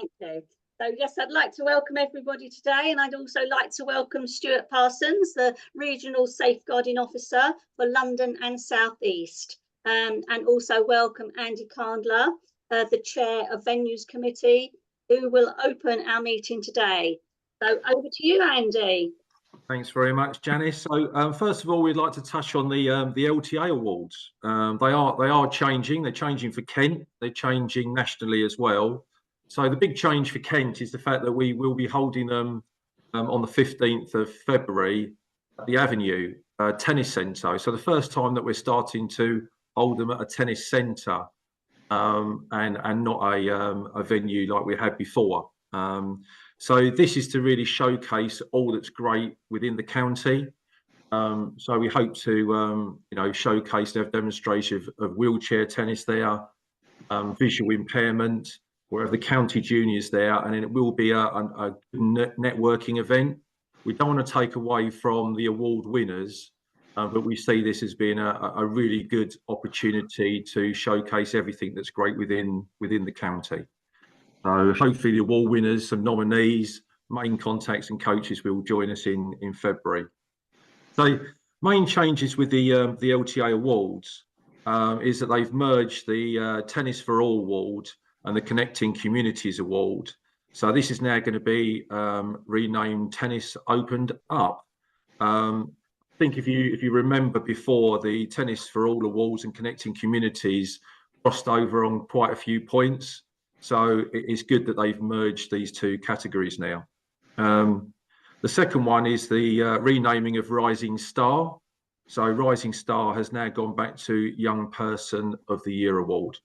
Thank you. So yes, I'd like to welcome everybody today, and I'd also like to welcome Stuart Parsons, the Regional Safeguarding Officer for London and South East, and also welcome Andy Candler, the Chair of Venues Committee, who will open our meeting today. So over to you, Andy. Thanks very much, Janice. So first of all, we'd like to touch on the LTA Awards. They are changing. They're changing for Kent. They're changing nationally as well. So the big change for Kent is the fact that we will be holding them on the 15th of February at the Avenue Tennis Centre. So the first time that we're starting to hold them at a tennis centre and not a venue like we had before. So this is to really showcase all that's great within the county. So we hope to showcase their demonstration of wheelchair tennis there, visual impairment. We'll have the county juniors there, and then it will be a networking event. We don't want to take away from the award winners, but we see this as being a really good opportunity to showcase everything that's great within the county. So hopefully the award winners, some nominees, main contacts and coaches will join us in February. So main changes with the LTA Awards is that they've merged the Tennis for All Award and the Connecting Communities Award. So this is now going to be renamed Tennis Opened Up. I think if you remember before, the Tennis for All Awards and Connecting Communities crossed over on quite a few points. So it's good that they've merged these two categories now. The second one is the renaming of Rising Star. So Rising Star has now gone back to Young Person of the Year award.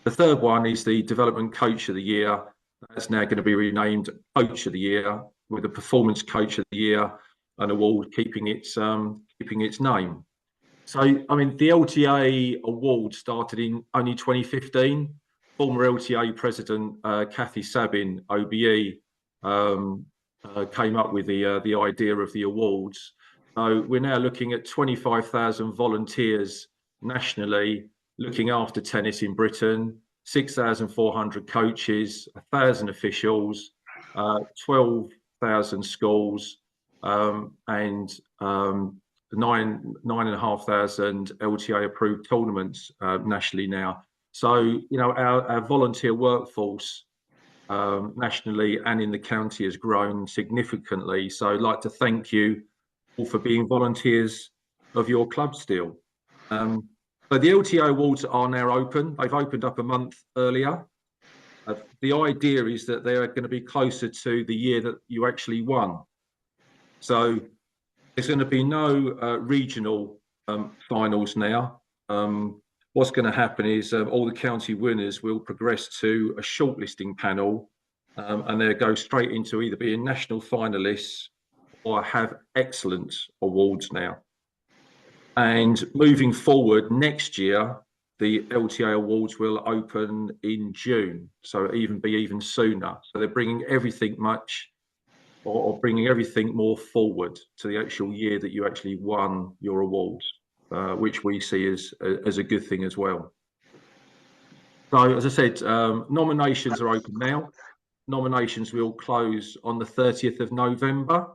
The third one is the Development Coach of the Year. That's now going to be renamed Coach of the Year, with the Performance Coach of the Year, an award keeping its name. So, I mean, the LTA award started in only 2015. Former LTA President Kathy Sabin, OBE, came up with the idea of the awards. So we're now looking at 25,000 volunteers nationally looking after tennis in Britain, 6,400 coaches, 1,000 officials, 12,000 schools, and 9,500 LTA approved tournaments nationally now. So, you know, our volunteer workforce nationally and in the county has grown significantly. So I'd like to thank you all for being volunteers of your club still. So the LTA Awards are now open. They've opened up a month earlier. The idea is that they're going to be closer to the year that you actually won. So there's going to be no regional finals now. What's going to happen is all the county winners will progress to a shortlisting panel, and they'll go straight into either being national finalists or have excellence awards now. And moving forward next year, the LTA Awards will open in June, so even sooner. So they're bringing everything bringing everything more forward to the actual year that you actually won your awards, which we see as a good thing as well. So as I said, nominations are open now. Nominations will close on the 30th of November.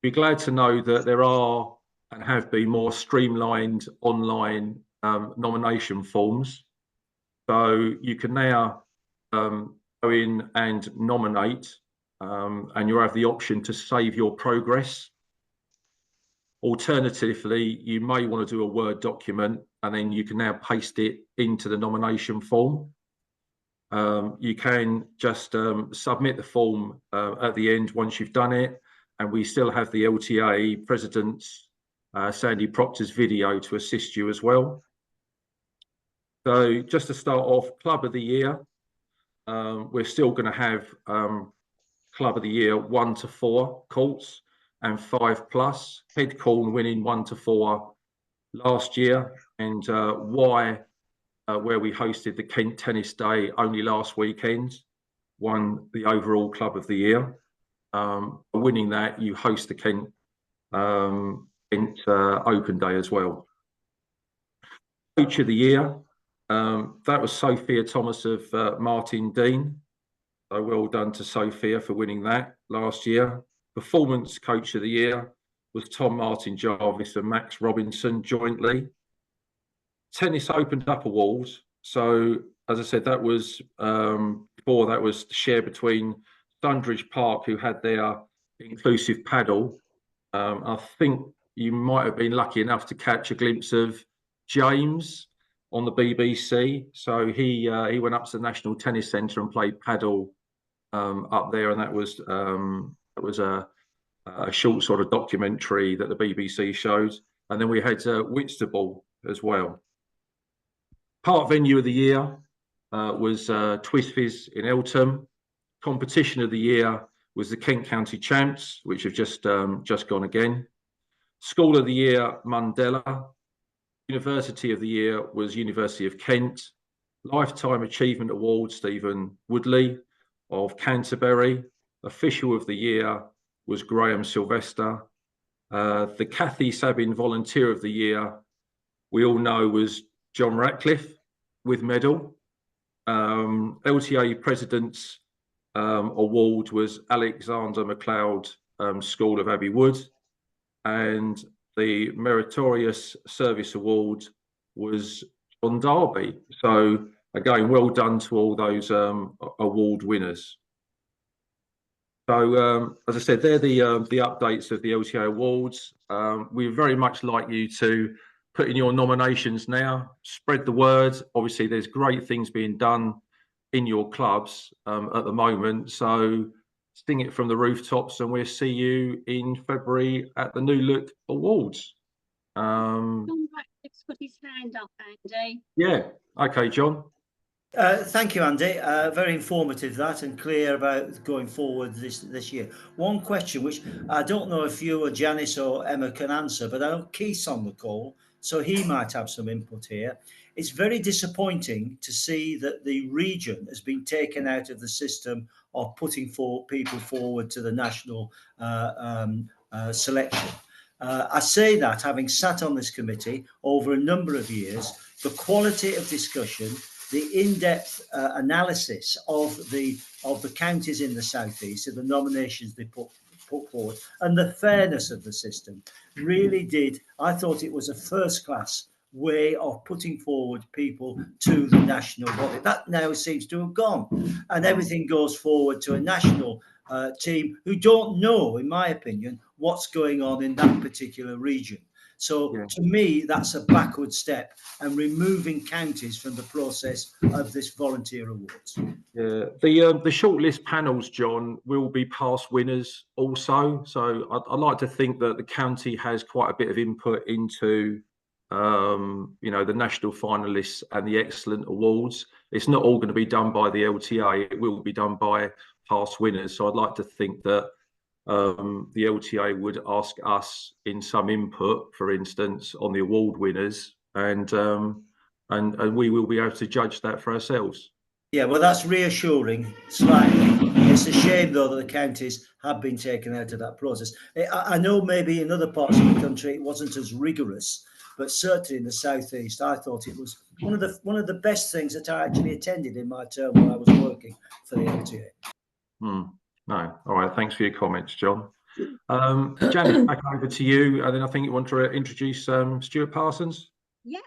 Be glad to know that there are and have been more streamlined online nomination forms. So you can now go in and nominate, and you'll have the option to save your progress. Alternatively, you may want to do a Word document, and then you can now paste it into the nomination form. You can just submit the form at the end once you've done it, and we still have the LTA President's Sandy Proctor's video to assist you as well. So just to start off, Club of the Year, we're still going to have Club of the Year 1 to 4 courts and 5+. Headcorn winning 1 to 4 last year, and where we hosted the Kent Tennis Day only last weekend, won the overall Club of the Year. Winning that, you host the Kent Open Day as well. Coach of the Year, That was Sophia Thomas of Martin Dean. So well done to Sophia for winning that last year. Performance Coach of the Year was Tom Martin Jarvis and Max Robinson jointly. Tennis Opened Up Awards. So, as I said, that was before that was shared between Sundridge Park, who had their inclusive paddle. I think you might have been lucky enough to catch a glimpse of James on the BBC. So he went up to the National Tennis Centre and played paddle up there, and that was a short sort of documentary that the BBC showed. And then we had Whitstable as well. Park Venue of the Year was Twistfizz in Eltham. Competition of the Year was the Kent County Champs, which have just gone again. School of the Year, Mundella. University of the Year was University of Kent. Lifetime Achievement Award, Stephen Woodley of Canterbury. Official of the Year was Graham Sylvester. The Kathy Sabin Volunteer of the Year, we all know, was John Ratcliffe with medal. LTA President's Award was Alexander MacLeod School of Abbey Wood. And the Meritorious Service Award was John Darby. So again, well done to all those award winners. So as I said, they're the updates of the LTA Awards. We very much like you to put in your nominations now, spread the word. Obviously, there's great things being done in your clubs at the moment. So sing it from the rooftops, and we'll see you in February at the New Look Awards. John Ratcliffe's put his hand up, Andy. Yeah. Okay, John. Thank you, Andy. Very informative, that, and clear about going forward this year. One question which I don't know if you or Janice or Emma can answer, but I know Keith's on the call, so he might have some input here. It's very disappointing to see that the region has been taken out of the system of putting people forward to the national selection. I say that having sat on this committee over a number of years, the quality of discussion, the in-depth analysis of the counties in the southeast, of the nominations they put forward, and the fairness of the system really did. I thought it was a first-class way of putting forward people to the national body. That now seems to have gone, and everything goes forward to a national team who don't know, in my opinion, what's going on in that particular region. So to me, that's a backward step, and removing counties from the process of this volunteer awards. Yeah, the shortlist panels, John, will be past winners also. So I'd like to think that the county has quite a bit of input into, the national finalists and the excellent awards. It's not all going to be done by the LTA. It will be done by past winners. So I'd like to think that the LTA would ask us in some input, for instance, on the award winners, and we will be able to judge that for ourselves. Yeah, well, that's reassuring slightly. It's a shame, though, that the counties have been taken out of that process. I know maybe in other parts of the country it wasn't as rigorous, but certainly in the southeast, I thought it was one of the best things that I actually attended in my term when I was working for the LTA. No, all right. Thanks for your comments, John. Janet, back over to you, and then I think you want to introduce Stuart Parsons. Yes.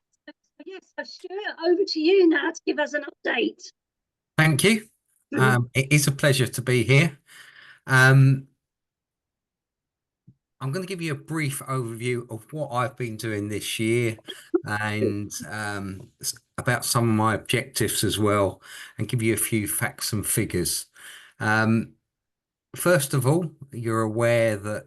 So Stuart, over to you now to give us an update. Thank you. It is a pleasure to be here. I'm going to give you a brief overview of what I've been doing this year and about some of my objectives as well, and give you a few facts and figures. First of all, you're aware that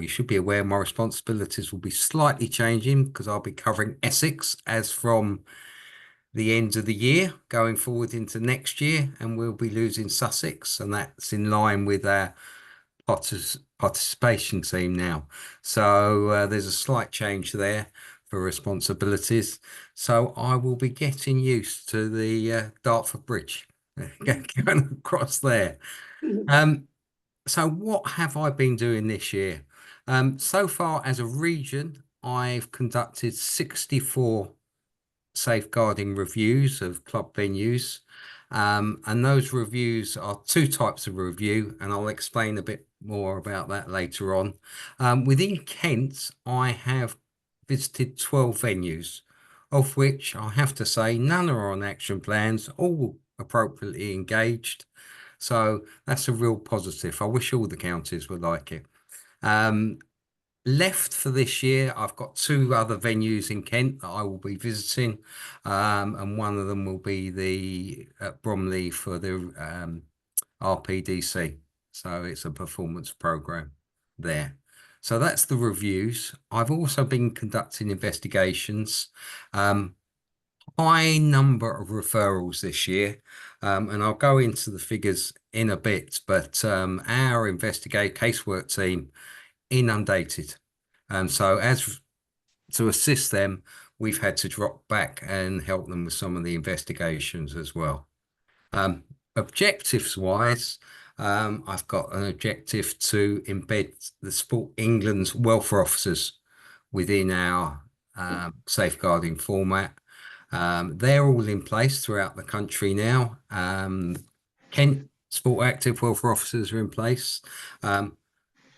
you should be aware my responsibilities will be slightly changing because I'll be covering Essex as from the end of the year going forward into next year, and we'll be losing Sussex, and that's in line with our participation team now. So there's a slight change there for responsibilities. So I will be getting used to the Dartford Bridge going across there. So what have I been doing this year? So far as a region, I've conducted 64 safeguarding reviews of club venues. And those reviews are two types of review, and I'll explain a bit more about that later on. Within Kent, I have visited 12 venues, of which I have to say none are on action plans, all appropriately engaged. So that's a real positive. I wish all the counties were like it. Left for this year, I've got 2 other venues in Kent that I will be visiting, and one of them will be the at Bromley for the RPDC. So it's a performance program there. So that's the reviews. I've also been conducting investigations. High number of referrals this year, and I'll go into the figures in a bit, but our casework team inundated. And so as to assist them, we've had to drop back and help them with some of the investigations as well. Objectives wise, I've got an objective to embed the Sport England's welfare officers within our safeguarding format. They're all in place throughout the country now. Kent Sport Active welfare officers are in place.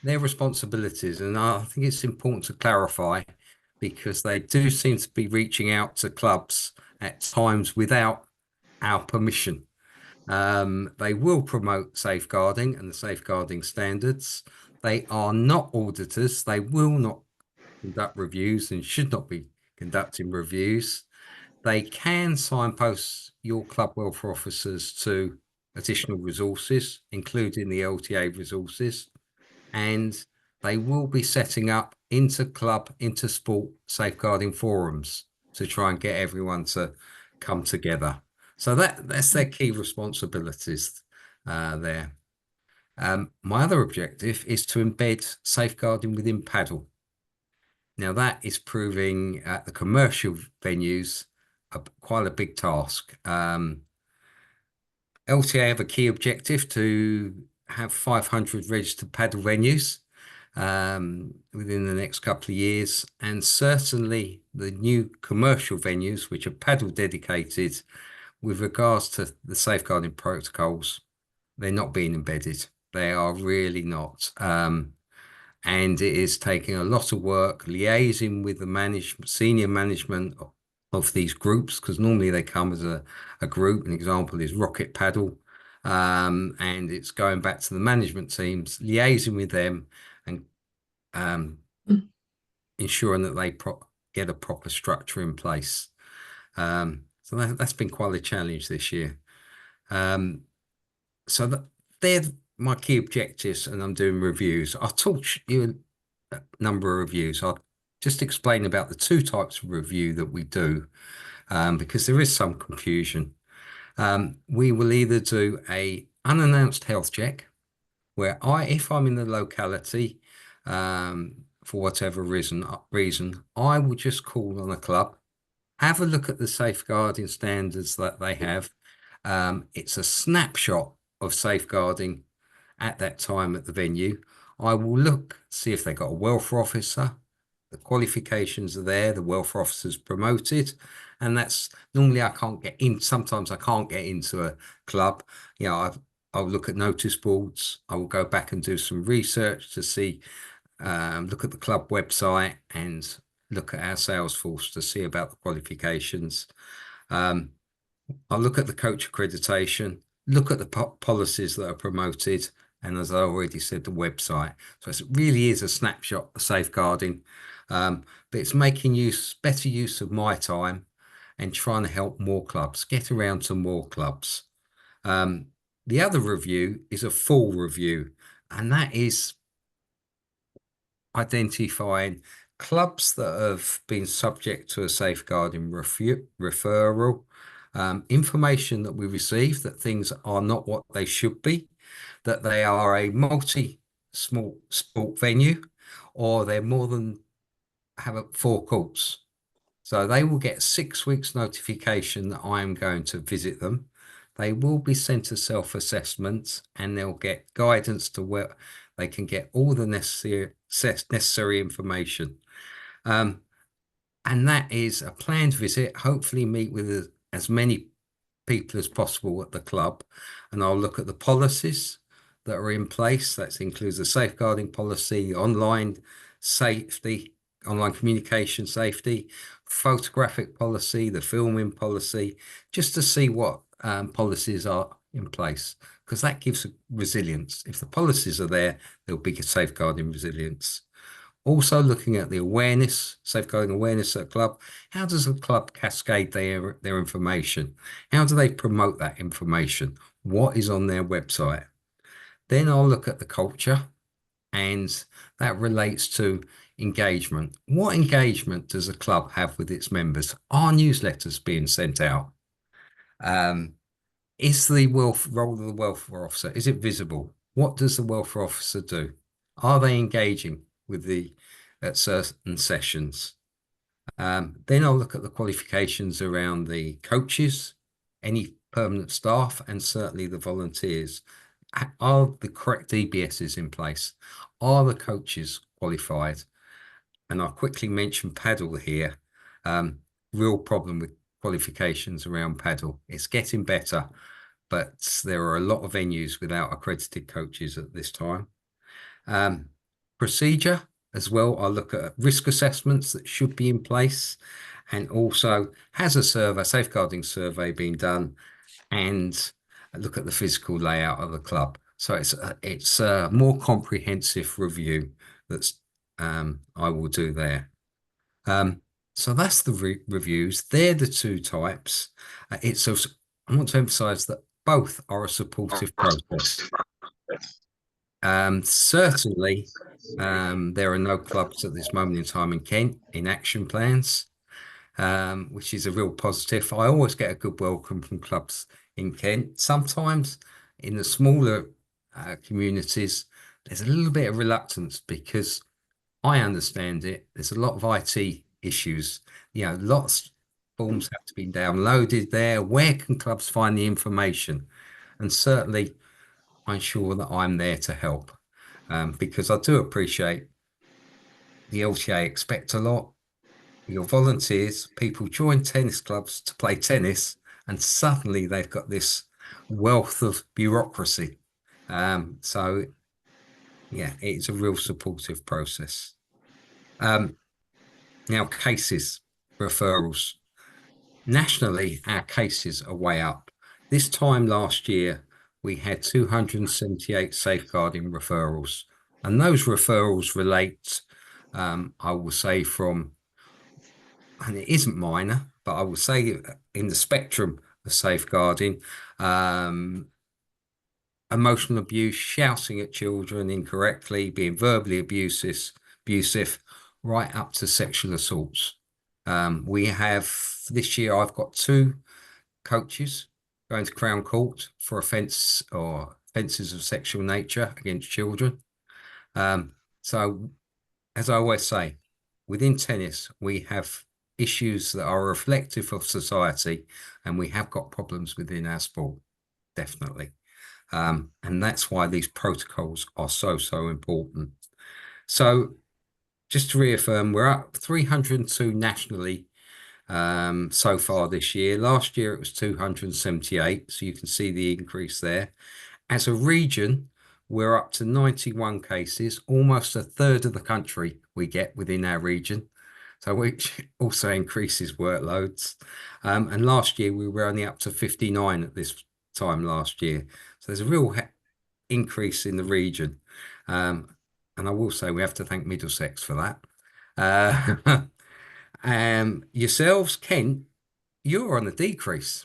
Their responsibilities, and I think it's important to clarify, because they do seem to be reaching out to clubs at times without our permission. They will promote safeguarding and the safeguarding standards. They are not auditors. They will not conduct reviews and should not be conducting reviews. They can signpost your club welfare officers to additional resources, including the LTA resources, and they will be setting up inter-club, inter-sport safeguarding forums to try and get everyone to come together. So that's their key responsibilities there. My other objective is to embed safeguarding within paddle. Now that is proving at the commercial venues quite a big task. LTA have a key objective to have 500 registered paddle venues within the next couple of years, and certainly the new commercial venues, which are paddle dedicated, with regards to the safeguarding protocols, they're not being embedded. They are really not. And it is taking a lot of work liaising with the senior management of these groups, because normally they come as a group. An example is Rocket Paddle, and it's going back to the management teams, liaising with them and ensuring that they get a proper structure in place. So that's been quite a challenge this year. So they're my key objectives, and I'm doing reviews. I'll talk you a number of reviews. I'll just explain about the 2 types of review that we do, because there is some confusion. We will either do a unannounced health check, where if I'm in the locality, for whatever reason, I will just call on a club, have a look at the safeguarding standards that they have. It's a snapshot of safeguarding at that time at the venue. I will look, see if they got a welfare officer, the qualifications are there, the welfare officer's promoted, and that's normally I can't get in. Sometimes I can't get into a club. You know, I'll look at notice boards. I will go back and do some research to see, look at the club website and look at our Salesforce to see about the qualifications. I'll look at the coach accreditation, look at the policies that are promoted, and as I already said, the website. So it really is a snapshot of safeguarding, but it's making better use of my time and trying to help more clubs, get around to more clubs. The other review is a full review, and that is identifying clubs that have been subject to a safeguarding referral, information that we receive that things are not what they should be, that they are a small sport venue, or they're more than have 4 courts. So they will get 6 weeks notification that I am going to visit them. They will be sent a self-assessment, and they'll get guidance to where they can get all the necessary information. And that is a planned visit, hopefully meet with as many people as possible at the club. And I'll look at the policies that are in place. That includes the safeguarding policy, online safety, online communication safety, photographic policy, the filming policy, just to see what policies are in place, because that gives resilience. If the policies are there, there'll be safeguarding resilience. Also looking at the awareness, safeguarding awareness at a club. How does the club cascade their information? How do they promote that information? What is on their website? Then I'll look at the culture, and that relates to engagement. What engagement does a club have with its members? Are newsletters being sent out? Is the role of the welfare officer, is it visible? What does the welfare officer do? Are they engaging with at certain sessions? Then I'll look at the qualifications around the coaches, any permanent staff, and certainly the volunteers. Are the correct DBSs in place? Are the coaches qualified? And I'll quickly mention paddle here. Real problem with qualifications around paddle. It's getting better, but there are a lot of venues without accredited coaches at this time. Procedure as well. I'll look at risk assessments that should be in place, and also has a safeguarding survey been done, and look at the physical layout of the club. So it's a more comprehensive review that's I will do there. So that's the reviews. They're the two types. I want to emphasize that both are a supportive process. Certainly, there are no clubs at this moment in time in Kent in action plans, which is a real positive. I always get a good welcome from clubs in Kent. Sometimes in the smaller communities, there's a little bit of reluctance because I understand it. There's a lot of IT issues. Lots of forms have to be downloaded there. Where can clubs find the information? And certainly, I'm sure that I'm there to help, because I do appreciate the LTA expect a lot. Your volunteers, people join tennis clubs to play tennis, and suddenly they've got this wealth of bureaucracy. So, yeah, it's a real supportive process. Now, cases, referrals. Nationally, our cases are way up. This time last year, we had 278 safeguarding referrals. And those referrals relate, I will say, from, and it isn't minor, but I will say in the spectrum of safeguarding, emotional abuse, shouting at children incorrectly, being verbally abusive, right up to sexual assaults. We have this year, I've got 2 coaches going to Crown Court for offences of sexual nature against children. So, as I always say, within tennis, we have issues that are reflective of society, and we have got problems within our sport, definitely. And that's why these protocols are so important. So, just to reaffirm, we're up 302 nationally so far this year. Last year it was 278, so you can see the increase there. As a region, we're up to 91 cases, almost a third of the country we get within our region, so which also increases workloads. And last year we were only up to 59 at this time last year, so there's a real increase in the region. And I will say we have to thank Middlesex for that. Yourselves, Kent, you're on a decrease.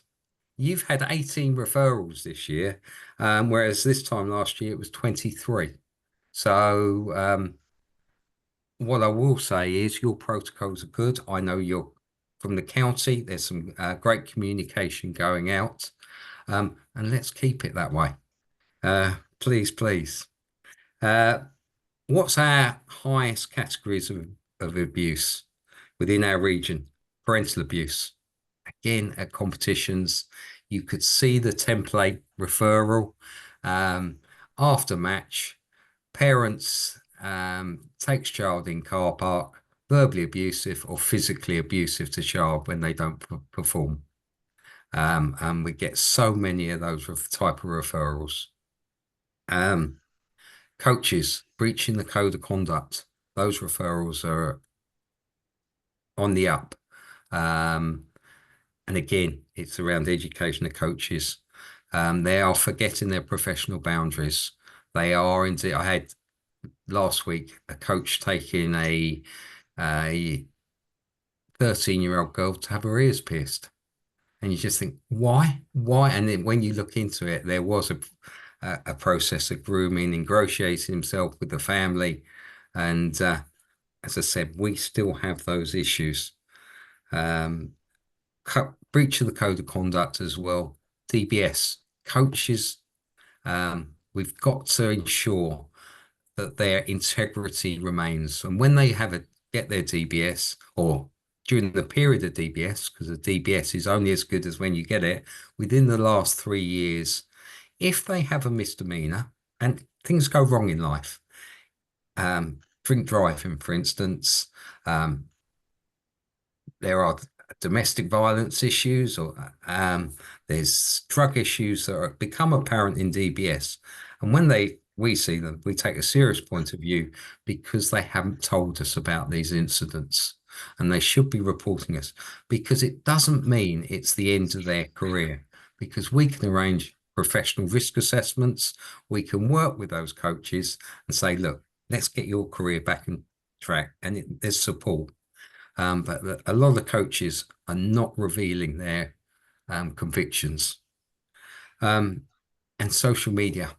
You've had 18 referrals this year, whereas this time last year it was 23. So what I will say is your protocols are good. I know you're from the county. There's some great communication going out, and let's keep it that way. Please, please. What's our highest categories of abuse within our region? Parental abuse. Again, at competitions, you could see the template referral. After match, parents takes child in car park, verbally abusive or physically abusive to child when they don't perform. And we get so many of those type of referrals. Coaches breaching the code of conduct, those referrals are on the up. And again, it's around education of coaches. They are forgetting their professional boundaries. They are indeed. I had last week a coach taking a 13-year-old girl to have her ears pierced. And you just think, why? And then when you look into it, there was a process of grooming, ingratiating himself with the family. And as I said, we still have those issues. Breach of the code of conduct as well. DBS, coaches, we've got to ensure that their integrity remains. And when they get their DBS, or during the period of DBS, because the DBS is only as good as when you get it, within the last 3 years, if they have a misdemeanor, and things go wrong in life, drink driving, for instance, there are domestic violence issues, or there's drug issues that become apparent in DBS. And when we see them, we take a serious point of view because they haven't told us about these incidents, and they should be reporting us, because it doesn't mean it's the end of their career, because we can arrange professional risk assessments. We can work with those coaches and say, look, let's get your career back on track, and there's support. But a lot of the coaches are not revealing their convictions. And social media,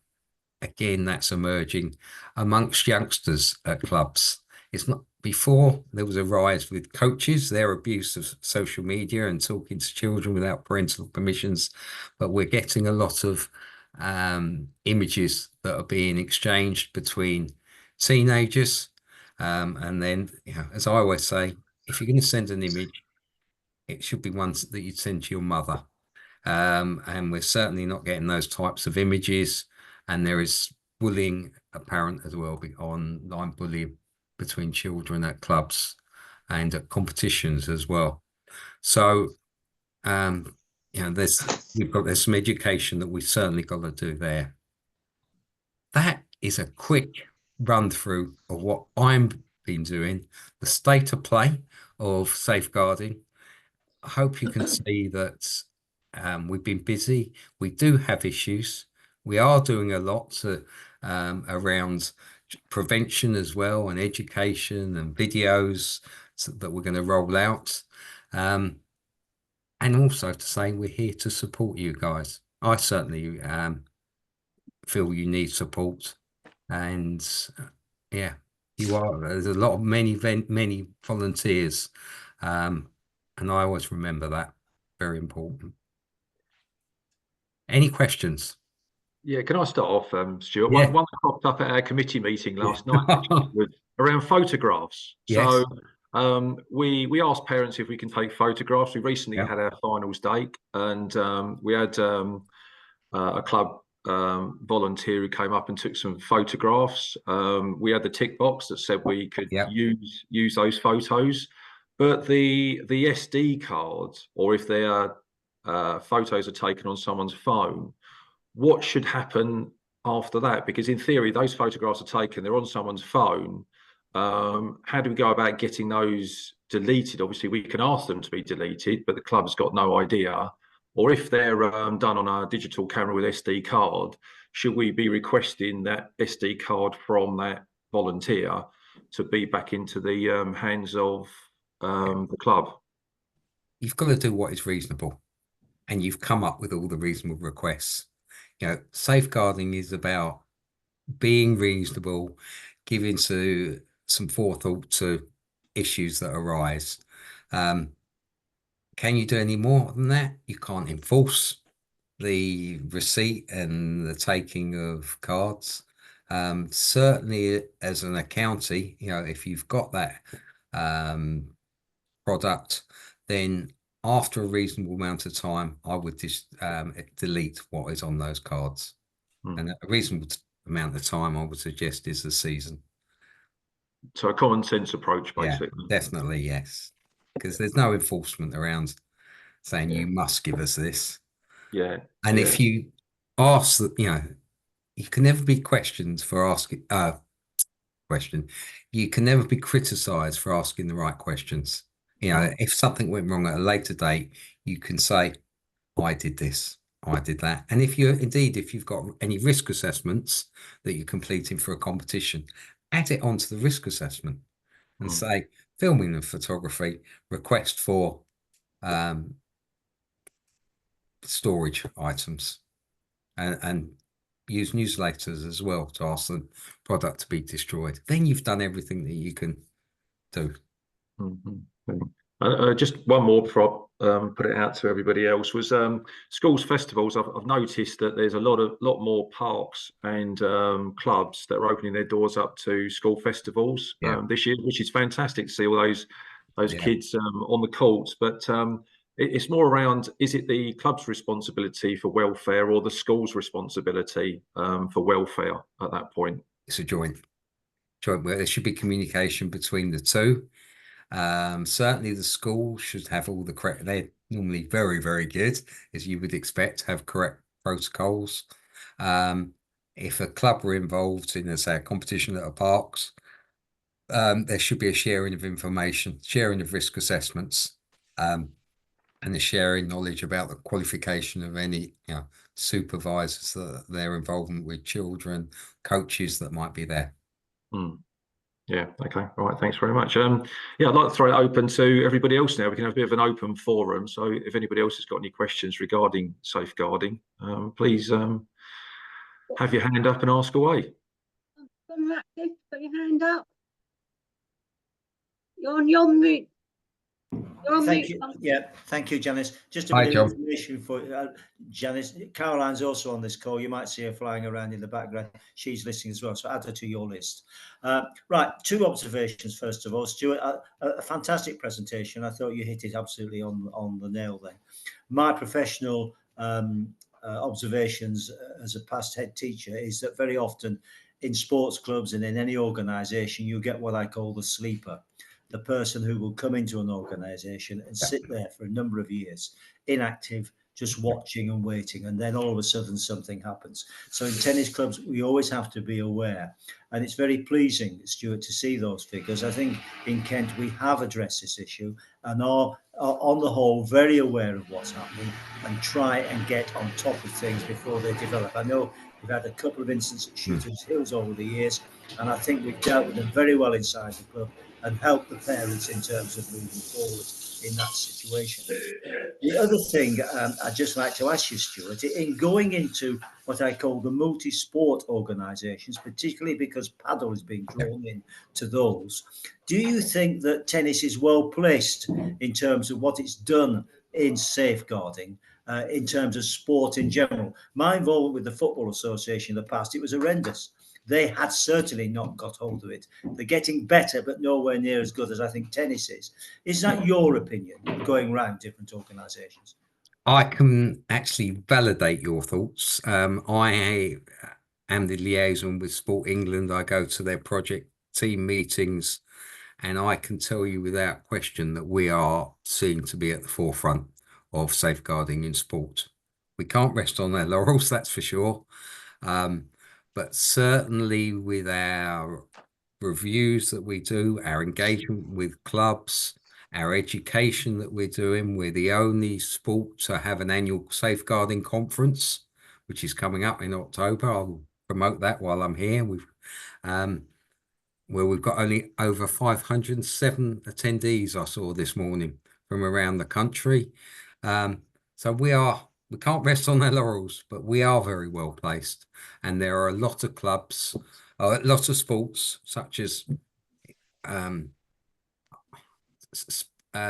again, that's emerging amongst youngsters at clubs. It's not before there was a rise with coaches, their abuse of social media and talking to children without parental permissions, but we're getting a lot of images that are being exchanged between teenagers. And then, as I always say, if you're going to send an image, it should be one that you'd send to your mother. And we're certainly not getting those types of images. And there is bullying apparent as well, online bullying between children at clubs and at competitions as well. So, there's some education that we certainly got to do there. That is a quick run through of what I've been doing, the state of play of safeguarding. I hope you can see that we've been busy. We do have issues. We are doing a lot around prevention as well, and education and videos that we're going to roll out. And also to say we're here to support you guys. I certainly feel you need support. And you are. There's a lot of many volunteers. And I always remember that. Very important. Any questions? Yeah, can I start off, Stuart? Yeah. One that cropped up at our committee meeting last night was around photographs. Yes. So we asked parents if we can take photographs. We recently had our finals date, and we had a club volunteer who came up and took some photographs. We had the tick box that said we could use those photos, but the SD cards, or if their photos are taken on someone's phone, what should happen after that? Because in theory, those photographs are taken, they're on someone's phone. How do we go about getting those deleted? Obviously, we can ask them to be deleted, but the club's got no idea. Or if they're done on a digital camera with SD card, should we be requesting that SD card from that volunteer to be back into the hands of the club? You've got to do what is reasonable, and you've come up with all the reasonable requests. Safeguarding is about being reasonable, giving some forethought to issues that arise. Can you do any more than that? You can't enforce the receipt and the taking of cards. Certainly as an accountant, if you've got that product, then after a reasonable amount of time, I would just delete what is on those cards. And a reasonable amount of time, I would suggest, is a season. So a common sense approach, Yeah, basically. definitely, yes. Because there's no enforcement around saying you must give us this. Yeah. And Yeah. if you ask that, you can never be questioned for asking question. You can never be criticized for asking the right questions. If something went wrong at a later date, you can say, I did this, I did that. And if you've got any risk assessments that you're completing for a competition, add it onto the risk assessment and say, filming and photography, request for storage items, and use newsletters as well to ask the product to be destroyed. Then you've done everything that you can do. Just one more before I put it out to everybody else was schools festivals. I've noticed that there's a lot more parks and clubs that are opening their doors up to school festivals this year, which is fantastic to see all those kids on the courts. But it's more around, is it the club's responsibility for welfare or the school's responsibility for welfare at that point? It's a joint where there should be communication between the two. Certainly the school should have all the correct, they're normally very, very good, as you would expect, have correct protocols. If a club were involved in, say, a competition at a parks, there should be a sharing of information, sharing of risk assessments, and the sharing knowledge about the qualification of any supervisors, their involvement with children, coaches that might be there. Yeah, okay. All right, thanks very much. Yeah, I'd like to throw it open to everybody else now. We can have a bit of an open forum. So if anybody else has got any questions regarding safeguarding, please have your hand up and ask away. Put your hand up. You're on your mute. Thank you. Yeah, thank you, Janice. Just a bit of information for Janice. Caroline's also on this call. You might see her flying around in the background. She's listening as well, so add her to your list. Right, two observations first of all. Stuart, a fantastic presentation. I thought you hit it absolutely on the nail there. My professional observations as a past head teacher is that very often in sports clubs and in any organisation, you get what I call the sleeper. The person who will come into an organization and sit there for a number of years, inactive, just watching and waiting, and then all of a sudden something happens. So in tennis clubs, we always have to be aware. And it's very pleasing, Stuart, to see those figures. I think in Kent, we have addressed this issue and are on the whole, very aware of what's happening and try and get on top of things before they develop. I know we've had a couple of incidents at Shooters Hills over the years, and I think we've dealt with them very well inside the club and help the parents in terms of moving forward in that situation. The other thing I'd just like to ask you, Stuart, in going into what I call the multi-sport organisations, particularly because paddle is being drawn in to those, do you think that tennis is well placed in terms of what it's done in safeguarding, in terms of sport in general? My involvement with the Football Association in the past, it was horrendous. They had certainly not got hold of it. They're getting better, but nowhere near as good as I think tennis is. Is that your opinion, going around different organisations? I can actually validate your thoughts. I am the liaison with Sport England. I go to their project team meetings, and I can tell you without question that we are seen to be at the forefront of safeguarding in sport. We can't rest on our laurels, that's for sure. But certainly with our reviews that we do, our engagement with clubs, our education that we're doing, we're the only sport to have an annual safeguarding conference, which is coming up in October. I'll promote that while I'm here. Where we've got only over 507 attendees, I saw this morning, from around the country. So we can't rest on our laurels, but we are very well placed. And there are a lot of clubs, a lot of sports, such as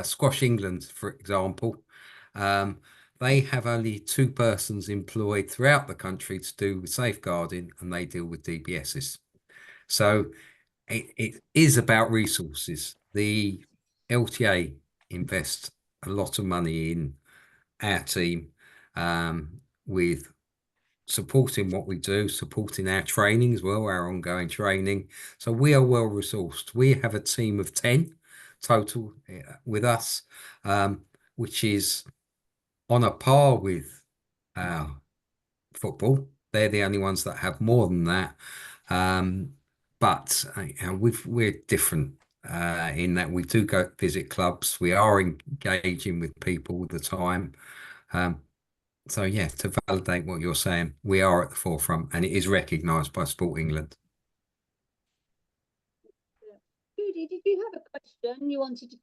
Squash England, for example. They have only 2 persons employed throughout the country to do with safeguarding, and they deal with DBSs. So it is about resources. The LTA invest a lot of money in our team with supporting what we do, supporting our training as well, our ongoing training. So we are well resourced. We have a team of 10 total with us, which is on a par with football. They're the only ones that have more than that. But we're different in that we do go visit clubs. We are engaging with people all the time. So yeah, to validate what you're saying, we are at the forefront, and it is recognised by Sport England. Judy, did you have a question you wanted to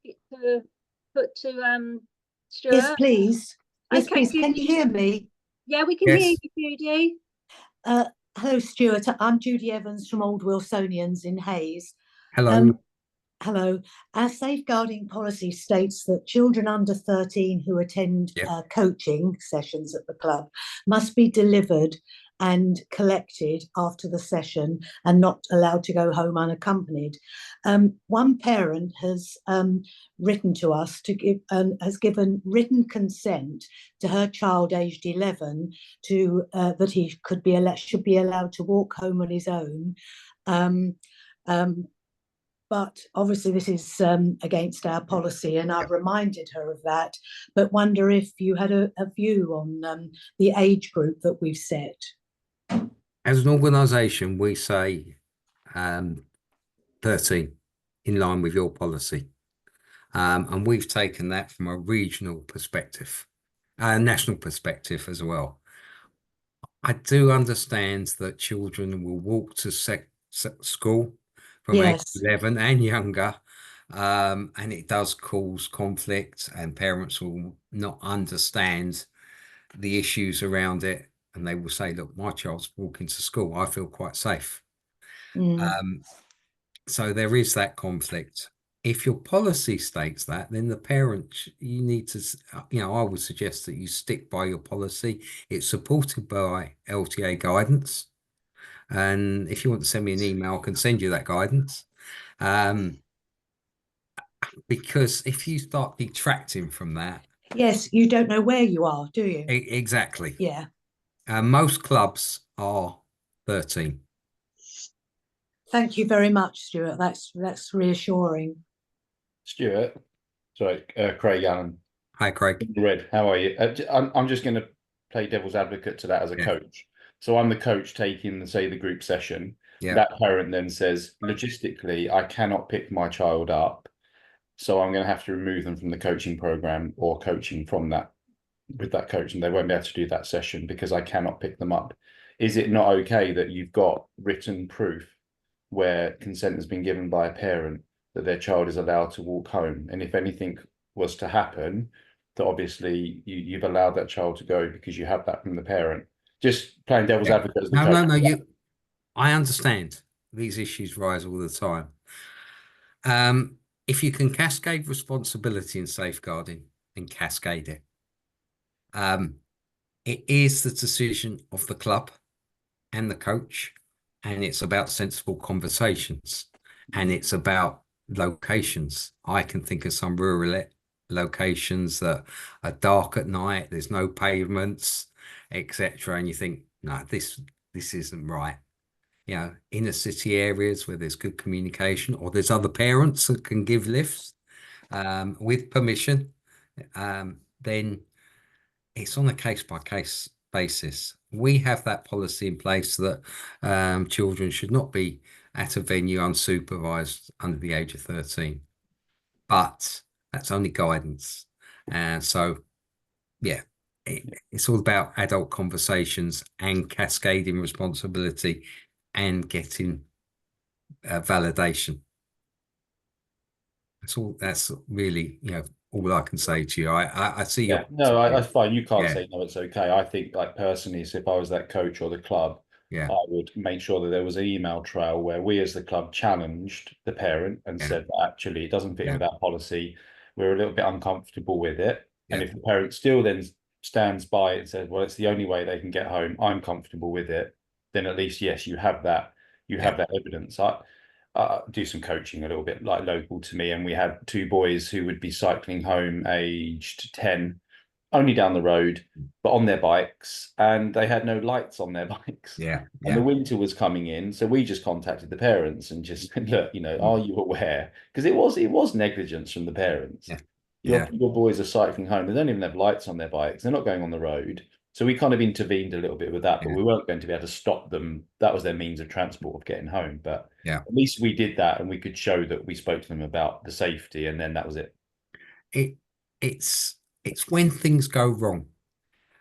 put to Stuart? Yes, please. Yes, Okay, please. Can Judy. you hear me? Yeah, we can hear Yes. you, Judy. Hello, Stuart. I'm Judy Evans from Old Wilsonians in Hayes. Hello. Hello. Our safeguarding policy states that children under 13 who attend Yep. coaching sessions at the club must be delivered and collected after the session and not allowed to go home unaccompanied. One parent has written to us to give has given written consent to her child aged 11 to that he should be allowed to walk home on his own. But obviously this is against our policy, and I've reminded her of that, but wonder if you had a view on the age group that we've set. As an organisation, we say 13, in line with your policy. And we've taken that from a regional perspective, a national perspective as well. I do understand that children will walk to school from age Yes. 11 and younger, and it does cause conflict, and parents will not understand the issues around it, and they will say, look, my child's walking to school, I feel quite safe. So there is that conflict. If your policy states that, then the parent, you need to, I would suggest that you stick by your policy. It's supported by LTA guidance. And if you want to send me an email, I can send you that guidance. Because if you start detracting from that. Yes, you don't know where you are, do you? Exactly. Yeah. Most clubs are 13. Thank you very much, Stuart. That's reassuring. Stuart, sorry, Craig Allen. Hi, Craig. Red, how are you? I'm just going to play devil's advocate to that as a coach. So I'm the coach taking, say, the group session. Yeah. That parent then says, logistically, I cannot pick my child up, so I'm going to have to remove them from the coaching program or coaching from that with that coach, and they won't be able to do that session because I cannot pick them up. Is it not okay that you've got written proof where consent has been given by a parent that their child is allowed to walk home? And if anything was to happen, that obviously you've allowed that child to go because you have that from the parent. Just playing devil's advocate as the coach. No. I understand these issues rise all the time. If you can cascade responsibility in safeguarding, then cascade it. It is the decision of the club and the coach, and it's about sensible conversations, and it's about locations. I can think of some rural locations that are dark at night, there's no pavements, etc., and you think, no, this isn't right. Inner city areas where there's good communication, or there's other parents that can give lifts with permission, then it's on a case-by-case basis. We have that policy in place that children should not be at a venue unsupervised under the age of 13. But that's only guidance. And so, yeah, it's all about adult conversations and cascading responsibility and getting validation. That's really, all I can say to you. I see Yeah, no, that's fine. You can't say no, it's okay. I think, like, personally, so if I was that coach or the club, I would make sure that there was an email trail where we as the club challenged the parent and said that actually it doesn't fit with our policy. We're a little bit uncomfortable with it. And if the parent still then stands by it and says, well, it's the only way they can get home, I'm comfortable with it, then at least, yes, you have that evidence. I do some coaching a little bit like local to me, and we had 2 boys who would be cycling home aged 10, only down the road, but on their bikes, and they had no lights on their bikes. Yeah. And the winter was coming in, so we just contacted the parents and just said, look, are you aware? Because it was negligence from the parents. Yeah. Your boys are cycling home. They don't even have lights on their bikes. They're not going on the road. So we kind of intervened a little bit with that, but we weren't going to be able to stop them. That was their means of transport of getting home. But at least we did that, and we could show that we spoke to them about the safety, and then that was it. It's when things go wrong.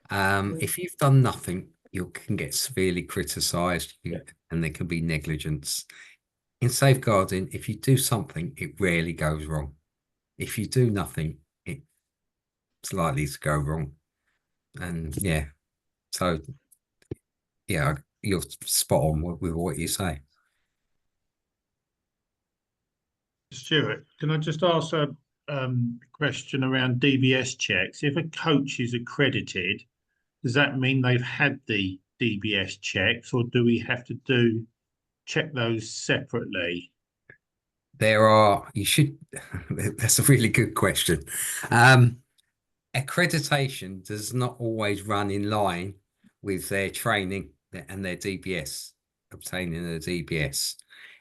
If you've done nothing, you can get severely criticised, and there can be negligence. In safeguarding, if you do something, it rarely goes wrong. If you do nothing, it's likely to go wrong. And so you're spot on with what you say. Stuart, can I just ask a question around DBS checks? If a coach is accredited, does that mean they've had the DBS checks, or do we have to check those separately? That's a really good question. Accreditation does not always run in line with their training and their DBS, obtaining a DBS.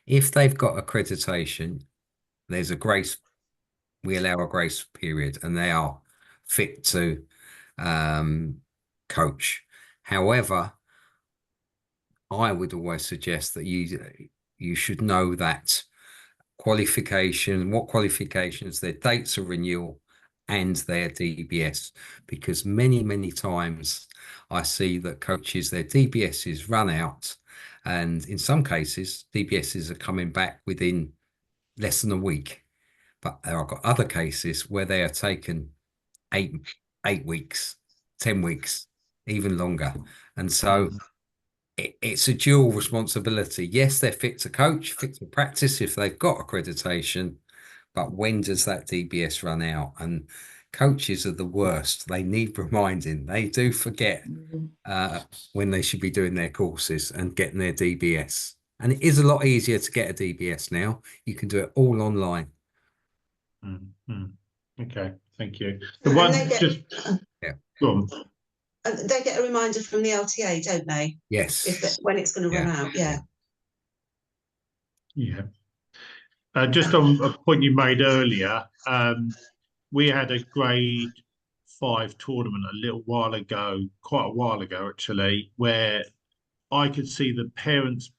If they've got accreditation, there's we allow a grace period, and they are fit to coach. However, I would always suggest that you should know that what qualifications, their dates of renewal, and their DBS, because many times I see that coaches, their DBSs run out, and in some cases DBSs are coming back within less than a week. But there are other cases where they are taken 8 weeks, 10 weeks, even longer. And so it's a dual responsibility. Yes, they're fit to coach, fit to practice if they've got accreditation, but when does that DBS run out? And coaches are the worst. They need reminding. They do forget when they should be doing their courses and getting their DBS. And it is a lot easier to get a DBS now. You can do it all online. Okay, thank you. Go on. They get a reminder from the LTA, don't they? Yes. When it's going to run out, Just on a point you made earlier, we had a grade 5 tournament a little while ago, quite a while ago actually, where I could see the parents'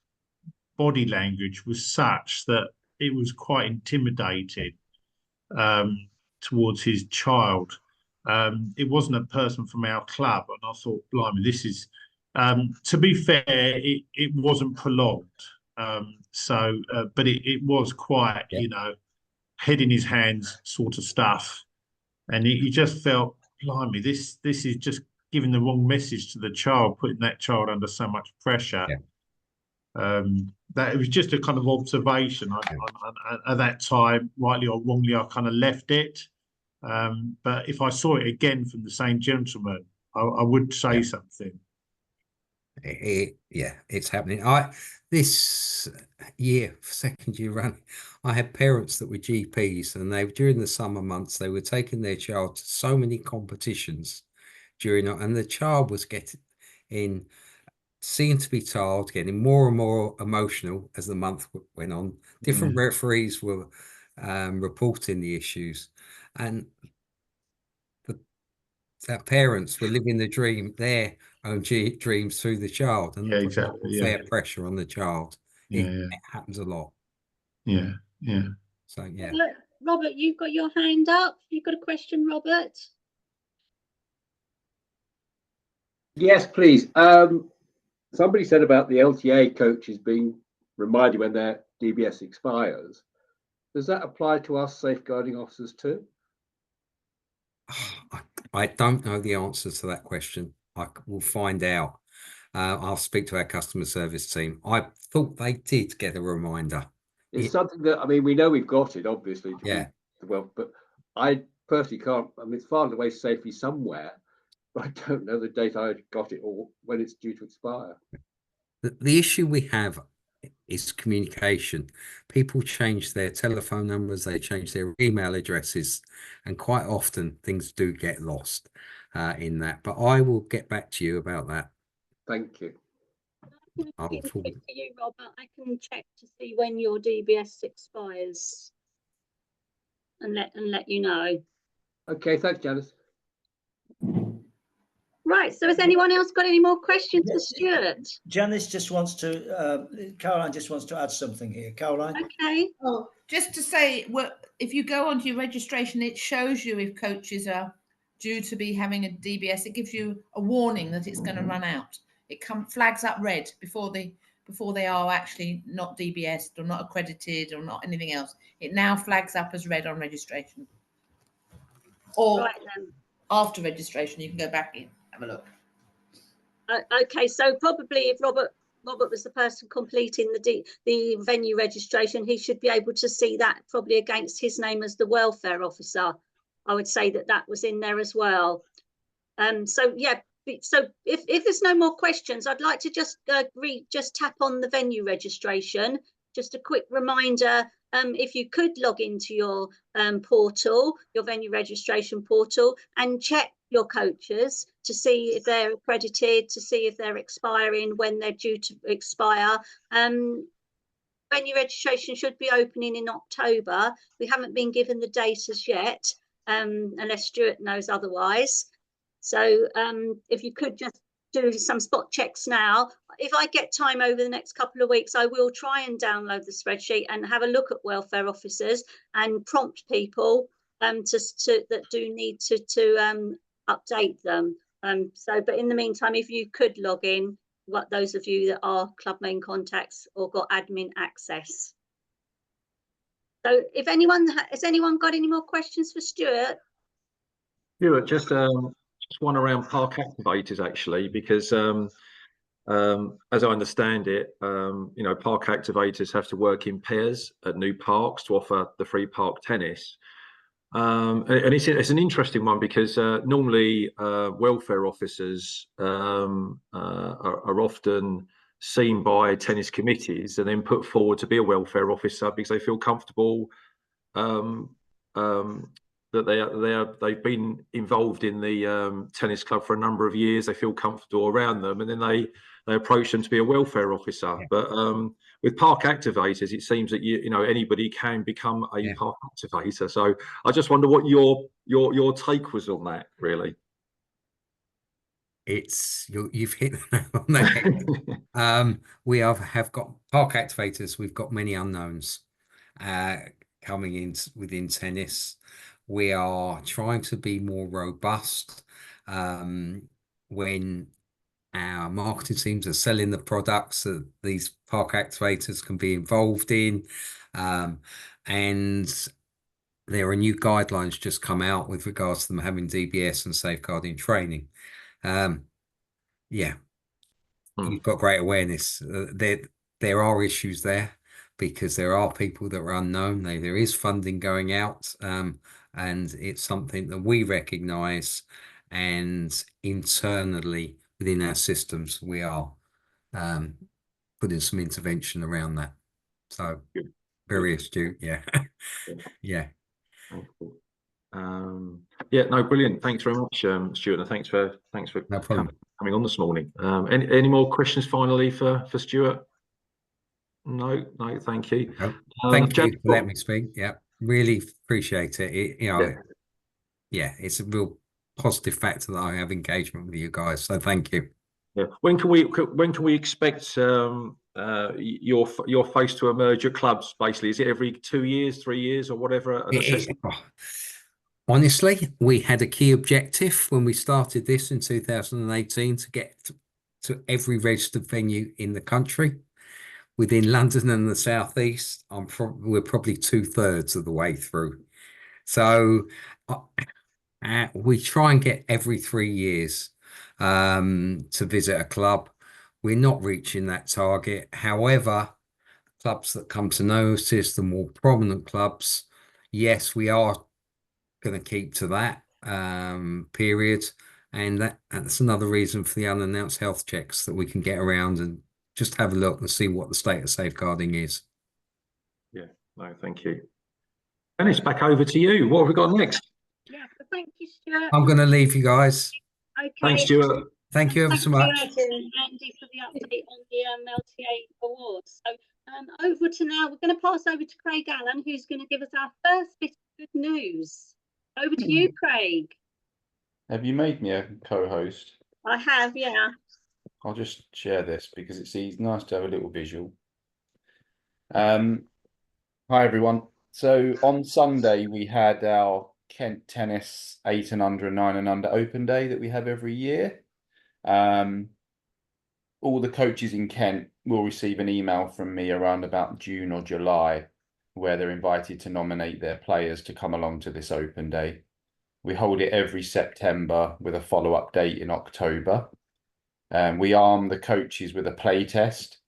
body language was such that it was quite intimidating towards his child. It wasn't a person from our club, and I thought, blimey, this is to be fair, it wasn't prolonged. But it was quite, head in his hands sort of stuff. And you just felt, blimey, this is just giving the wrong message to the child, putting that child under so much pressure. That it was just a kind of observation. At that time, rightly or wrongly, I kind of left it. But if I saw it again from the same gentleman, I would say something. It's happening. This year, second year running, I had parents that were GPs, and during the summer months they were taking their child to so many competitions and the child was seemed to be tired, getting more and more emotional as the month went on. Different referees were reporting the issues, and that parents were living their own dreams through the child, and fair pressure on the child. It happens a lot. So Robert, you've got your hand up. You've got a question, Robert? Yes, please. Somebody said about the LTA coaches being reminded when their DBS expires. Does that apply to us safeguarding officers too? I don't know the answer to that question. I will find out. I'll speak to our customer service team. I thought they did get a reminder. It's something that, we know we've got it, obviously. But I personally can't. It's filed away safely somewhere, but I don't know the date I got it or when it's due to expire. The issue we have is communication. People change their telephone numbers, they change their email addresses, and quite often things do get lost in that. But I will get back to you about that. Thank you. I will For you, Robert, I can check to see when your DBS expires and let you know. Okay, thanks, Janice. Right, so has anyone else got any more questions for Stuart? Janice just wants to, Caroline just wants to add something here. Caroline? Okay. Oh, just to say, if you go onto your registration, it shows you if coaches are due to be having a DBS. It gives you a warning that it's going to run out. It flags up red before they are actually not DBS'd or not accredited or not anything else. It now flags up as red on registration. Or Right then. after registration, you can go back in, have a look. Okay, so probably if Robert was the person completing the venue registration, he should be able to see that probably against his name as the welfare officer. I would say that was in there as well. So yeah, so if there's no more questions, I'd like to just tap on the venue registration. Just a quick reminder, if you could log into your portal, your venue registration portal, and check your coaches to see if they're accredited, to see if they're expiring, when they're due to expire. Venue registration should be opening in October. We haven't been given the date as yet, unless Stuart knows otherwise. So if you could just do some spot checks now. If I get time over the next couple of weeks, I will try and download the spreadsheet and have a look at welfare officers and prompt people that do need to update them. But in the meantime, if you could log in, those of you that are club main contacts or got admin access. So if has anyone got any more questions for Stuart? Stuart, just one around park activators actually, because as I understand it, park activators have to work in pairs at new parks to offer the free park tennis. And it's an interesting one because normally welfare officers are often seen by tennis committees and then put forward to be a welfare officer because they feel comfortable that they've been involved in the tennis club for a number of years. They feel comfortable around them, and then they approach them to be a welfare officer. Yeah. But with park activators, it seems that anybody can become a park activator. So I just wonder what your take was on that, really. You've hit on that. We have got park activators. We've got many unknowns coming in within tennis. We are trying to be more robust when our marketing teams are selling the products that these park activators can be involved in. And there are new guidelines just come out with regards to them having DBS and safeguarding training. You've got great awareness. There are issues there because there are people that are unknown. There is funding going out, and it's something that we recognise, and internally within our systems we are putting some intervention around that. So very astute. Yeah. Yeah. No, brilliant. Thanks very much, Stuart, and thanks for no problem. coming on this morning. Any more questions finally for Stuart? No, thank you. No, thank you for letting me speak. Yeah, really appreciate it. It's a real positive factor that I have engagement with you guys. So thank you. Yeah. When can we expect your face to emerge at clubs? Basically, is it every 2 years, 3 years, or whatever? Honestly, we had a key objective when we started this in 2018 to get to every registered venue in the country. Within London and the Southeast, we're probably 2/3 of the way through. So we try and get every 3 years to visit a club. We're not reaching that target. However, clubs that come to notice, the more prominent clubs, yes, we are going to keep to that period. And that's another reason for the unannounced health checks that we can get around and just have a look and see what the state of safeguarding is. Yeah, no, thank you. Dennis, back over to you. What have we got next? Yeah, so thank you, Stuart. I'm going to leave you guys. Okay. Thanks, Stuart. Thank you ever so much. Thank you, Andy, for the update on the LTA Awards. So over to now, we're going to pass over to Craig Allen, who's going to give us our first bit of good news. Over to you, Craig. Have you made me a co-host? I have, yeah. I'll just share this because it's nice to have a little visual. Hi everyone. So on Sunday we had our Kent Tennis 8 and under and 9 and under open day that we have every year. All the coaches in Kent will receive an email from me around about June or July where they're invited to nominate their players to come along to this open day. We hold it every September with a follow-up date in October. We arm the coaches with a play test,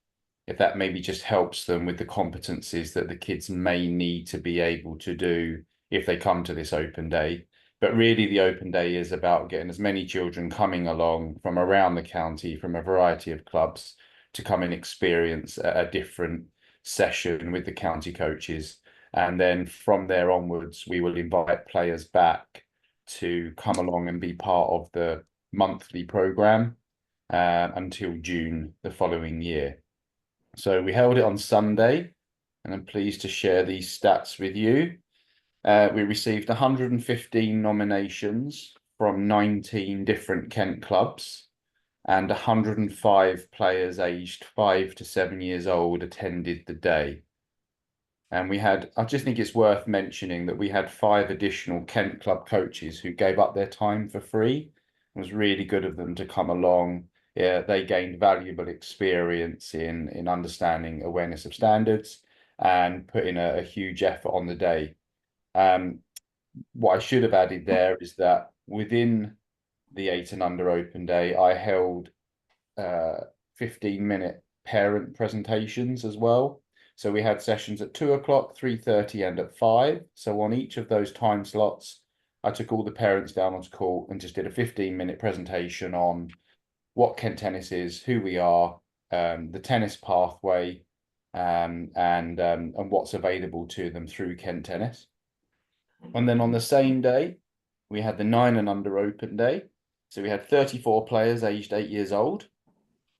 if that maybe just helps them with the competencies that the kids may need to be able to do if they come to this open day. But really the open day is about getting as many children coming along from around the county, from a variety of clubs, to come and experience a different session with the county coaches. And then from there onwards, we will invite players back to come along and be part of the monthly programme until June the following year. So we held it on Sunday, and I'm pleased to share these stats with you. We received 115 nominations from 19 different Kent clubs, and 105 players aged 5 to 7 years old attended the day. And we had, I just think it's worth mentioning that we had 5 additional Kent club coaches who gave up their time for free. It was really good of them to come along. Yeah, they gained valuable experience in understanding awareness of standards and put in a huge effort on the day. What I should have added there is that within the 8 and under open day, I held 15-minute parent presentations as well. So we had sessions at 2 o'clock, 3:30 and at 5. So on each of those time slots, I took all the parents down onto court and just did a 15-minute presentation on what Kent Tennis is, who we are, the tennis pathway, and what's available to them through Kent Tennis. And then on the same day, we had the 9 and under open day. So we had 34 players aged 8 years old.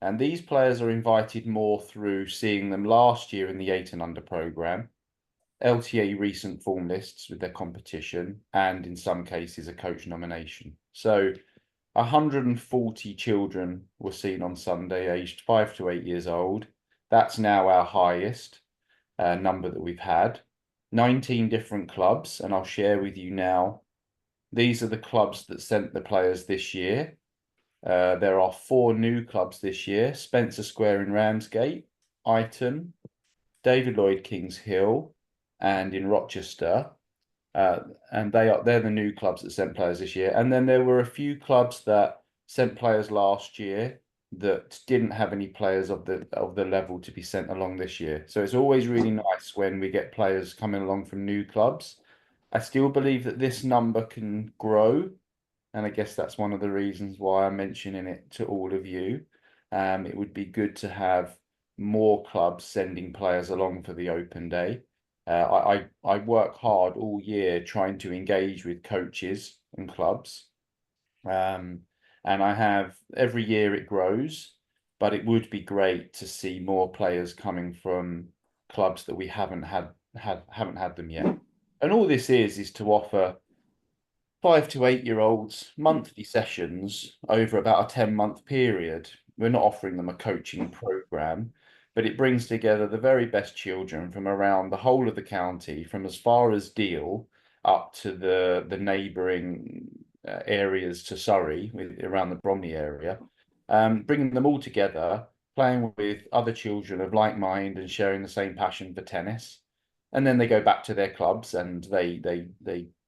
And these players are invited more through seeing them last year in the 8 and under programme, LTA recent form lists with their competition, and in some cases a coach nomination. So 140 children were seen on Sunday aged 5 to 8 years old. That's now our highest number that we've had. 19 different clubs, and I'll share with you now. These are the clubs that sent the players this year. There are 4 new clubs this year: Spencer Square in Ramsgate, Iton, David Lloyd Kings Hill, and in Rochester. And they're the new clubs that sent players this year. And then there were a few clubs that sent players last year that didn't have any players of the level to be sent along this year. So it's always really nice when we get players coming along from new clubs. I still believe that this number can grow, and I guess that's one of the reasons why I'm mentioning it to all of you. It would be good to have more clubs sending players along for the open day. I work hard all year trying to engage with coaches and clubs. And I have, every year it grows, but it would be great to see more players coming from clubs that we haven't had them yet. And all this is to offer 5 to 8 year olds monthly sessions over about a 10-month period. We're not offering them a coaching program, but it brings together the very best children from around the whole of the county, from as far as Deal up to the neighbouring areas to Surrey, around the Bromley area, bringing them all together, playing with other children of like mind and sharing the same passion for tennis. And then they go back to their clubs and they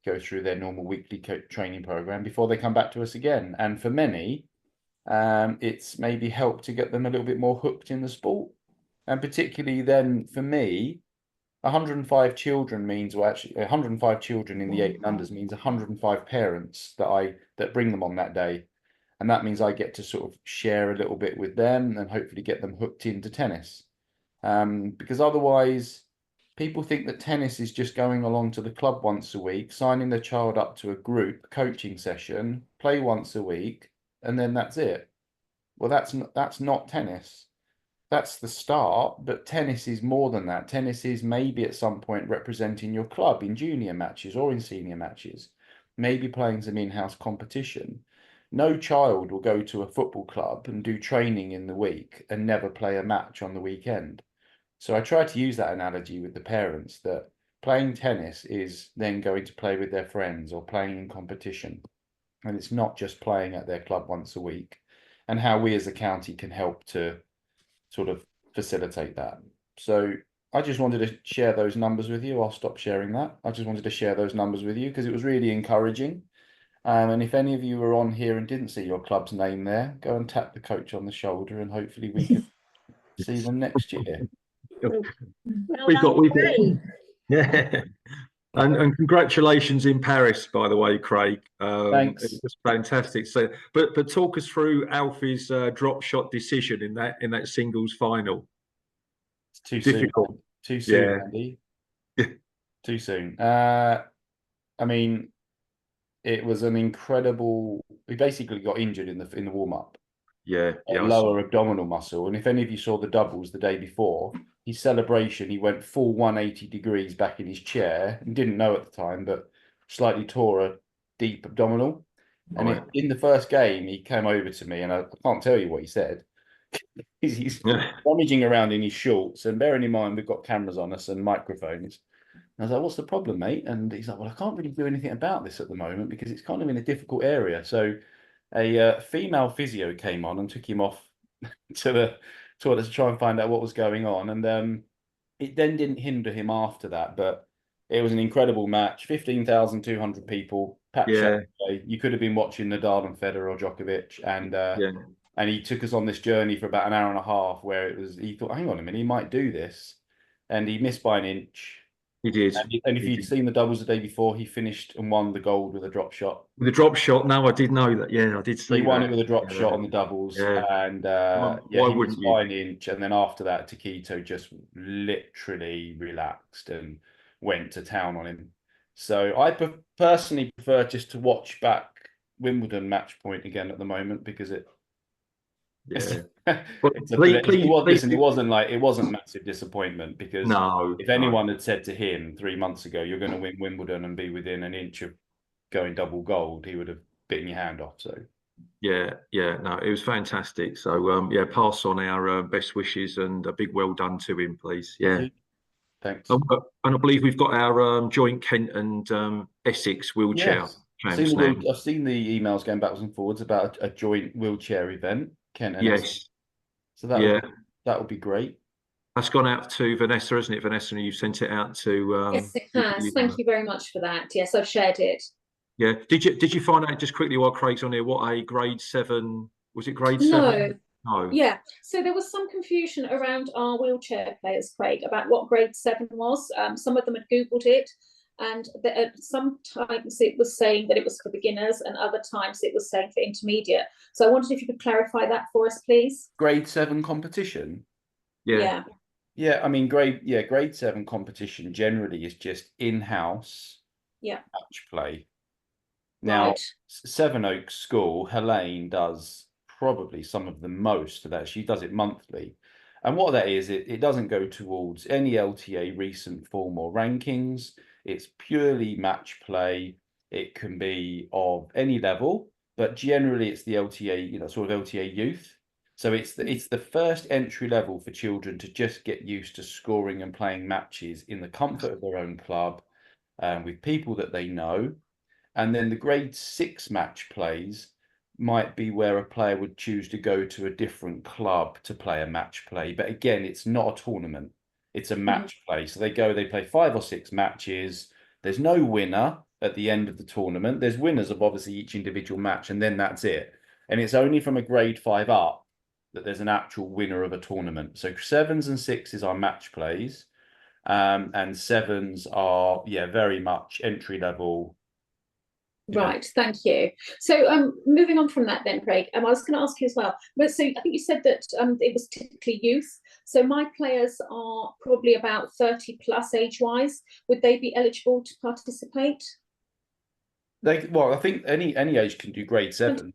go through their normal weekly training program before they come back to us again. And for many, it's maybe helped to get them a little bit more hooked in the sport. And particularly then for me, 105 children means, well, actually 105 children in the 8 and unders means 105 parents that bring them on that day. And that means I get to sort of share a little bit with them and hopefully get them hooked into tennis. Because otherwise, people think that tennis is just going along to the club once a week, signing their child up to a group coaching session, play once a week, and then that's it. Well, that's not tennis. That's the start, but tennis is more than that. Tennis is maybe at some point representing your club in junior matches or in senior matches, maybe playing some in-house competition. No child will go to a football club and do training in the week and never play a match on the weekend. So I try to use that analogy with the parents that playing tennis is then going to play with their friends or playing in competition. And it's not just playing at their club once a week, and how we as a county can help to sort of facilitate that. So I just wanted to share those numbers with you. I'll stop sharing that. I just wanted to share those numbers with you because it was really encouraging. And if any of you were on here and didn't see your club's name there, go and tap the coach on the shoulder and hopefully we can see them next year. Well We've got, done, Craig. yeah. And congratulations in Paris, by the way, Craig. Thanks. It was fantastic. So, but talk us through Alfie's drop shot decision in that singles final. It's too Difficult. soon. Too soon, Yeah. Andy. Too soon. I mean, it was an incredible. We basically got injured in the warm up. Yeah, yeah. Lower abdominal muscle. And if any of you saw the doubles the day before, his celebration, he went full 180 degrees back in his chair and didn't know at the time, but slightly tore a deep abdominal. And Right. in the first game, he came over to me, and I can't tell you what he said. He's rummaging around in his shorts, and bearing in mind we've got cameras on us and microphones. And I was like, "What's the problem, mate?" And he's like, "Well, I can't really do anything about this at the moment because it's kind of in a difficult area." So a female physio came on and took him off to the toilet to try and find out what was going on. And it then didn't hinder him after that, but it was an incredible match. 15,200 people, packed Saturday. You could have been watching Nadal and Federer or Djokovic, and he took us on this journey for about an hour and a half where he thought, hang on a minute, he might do this. And he missed by an inch. He did. And if you'd seen the doubles the day before, he finished and won the gold with a drop shot. With a drop shot, no, I did know that. Yeah, I did see He won that. it with a drop shot on the doubles, and Why he wouldn't missed you? by an inch. And then after that, Taquito just literally relaxed and went to town on him. So I personally prefer just to watch back Wimbledon match point again at the moment because it. Yeah. It wasn't massive disappointment because if anyone had said to him 3 months ago, "You're going to win Wimbledon and be within an inch of going double gold," he would have bitten your hand off. So yeah, no, it was fantastic. So yeah, pass on our best wishes and a big well done to him, please. Yeah, thanks. And I believe we've got our joint Kent and Essex wheelchair champs now. I've seen the emails going backwards and forwards about a joint wheelchair event, Kent and Essex. So that would be great. That's gone out to Vanessa, hasn't it, Vanessa? And you've sent it out to. Yes, it has. Thank you very much for that. Yes, I've shared it. Yeah. Did you find out just quickly while Craig's on here what a grade 7 was? It grade 7? No. Yeah. So there was some confusion around our wheelchair players, Craig, about what grade 7 was. Some of them had Googled it, and sometimes it was saying that it was for beginners, and other times it was saying for intermediate. So I wondered if you could clarify that for us, please. Grade 7 competition. Yeah. Yeah, I mean, grade 7 competition generally is just in-house match play. Now, Sevenoaks School, Helene does probably some of the most of that. She does it monthly. And what that is, it doesn't go towards any LTA recent form or rankings. It's purely match play. It can be of any level, but generally it's the LTA, sort of LTA youth. So it's the first entry level for children to just get used to scoring and playing matches in the comfort of their own club, with people that they know. And then the grade 6 match plays might be where a player would choose to go to a different club to play a match play. But again, it's not a tournament. It's a match play. So they play 5 or 6 matches. There's no winner at the end of the tournament. There's winners of obviously each individual match, and then that's it. And it's only from a grade 5 up that there's an actual winner of a tournament. So 7s and 6s are match plays. And 7s are, very much entry level Right, thank you. So moving on from that then, Craig, I was going to ask you as well. But so I think you said that it was typically youth. So my players are probably about 30 plus age-wise. Would they be eligible to participate? Well, I think any age can do grade 7.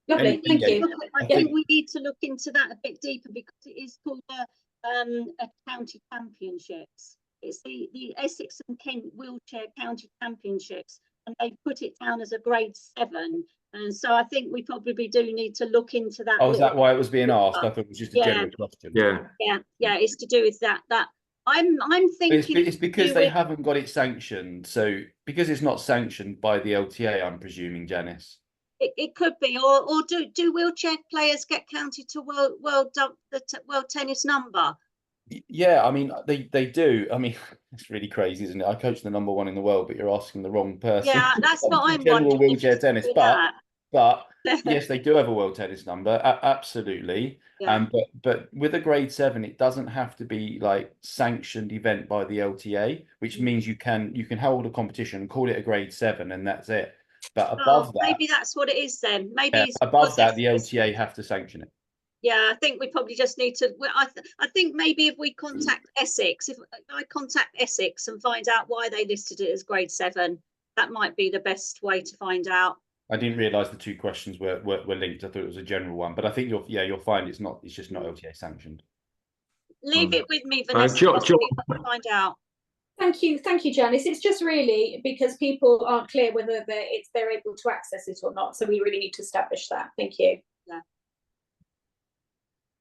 Lovely, thank you. I think we need to look into that a bit deeper, because it is called a county championships. It's the Essex and Kent wheelchair county championships, and they put it down as a grade 7. And so I think we probably do need to look into that. Oh, is that why it was being asked? I thought it was just a general question. Yeah, it's to do with that. I'm thinking it's because they haven't got it sanctioned. So because it's not sanctioned by the LTA, I'm presuming, Janice. It could be, or do wheelchair players get counted to world tennis number? Yeah, I mean they do. I mean, it's really crazy, isn't it? I coach the #1 in the world, but you're asking the wrong person. Yeah, that's what I'm general wondering. Wheelchair tennis, but yes, they do have a world tennis number, absolutely. Yeah. But with a grade 7, it doesn't have to be like sanctioned event by the LTA, which means you can hold a competition and call it a grade 7, and that's it. But above that, maybe that's what it is then. Maybe above that, the LTA have to sanction it. Yeah, I think we probably just need to. I think maybe if we contact Essex, if I contact Essex and find out why they listed it as grade 7, that might be the best way to find out. I didn't realise the two questions were linked. I thought it was a general one, but I think you'll find it's just not LTA sanctioned. Leave it with me, Vanessa. I'll find out. Thank you, Janice. It's just really because people aren't clear whether they're able to access it or not, so we really need to establish that. Thank you. Yeah.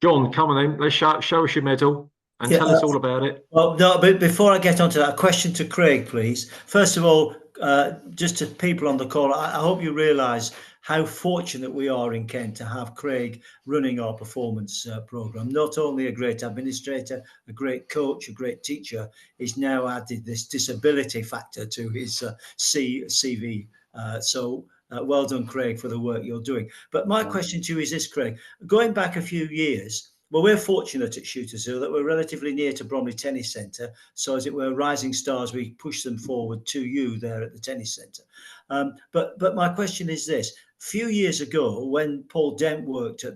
John, come on then. Let's show us your medal and tell us all about it. Well, no, but before I get onto that, a question to Craig, please. First of all, just to people on the call, I hope you realise how fortunate we are in Kent to have Craig running our performance programme. Not only a great administrator, a great coach, a great teacher, he's now added this disability factor to his CV. So well done, Craig, for the work you're doing. But my question to you is this, Craig. Going back a few years, well, we're fortunate at Shooters Hill that we're relatively near to Bromley Tennis Centre. So as it were, rising stars, we push them forward to you there at the tennis centre. But my question is this. A few years ago, when Paul Dent worked at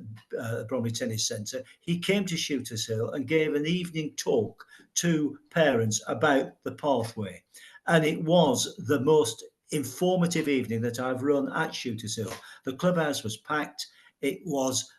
Bromley Tennis Centre, he came to Shooters Hill and gave an evening talk to parents about the pathway. And it was the most informative evening that I've run at Shooters Hill. The clubhouse was packed. It was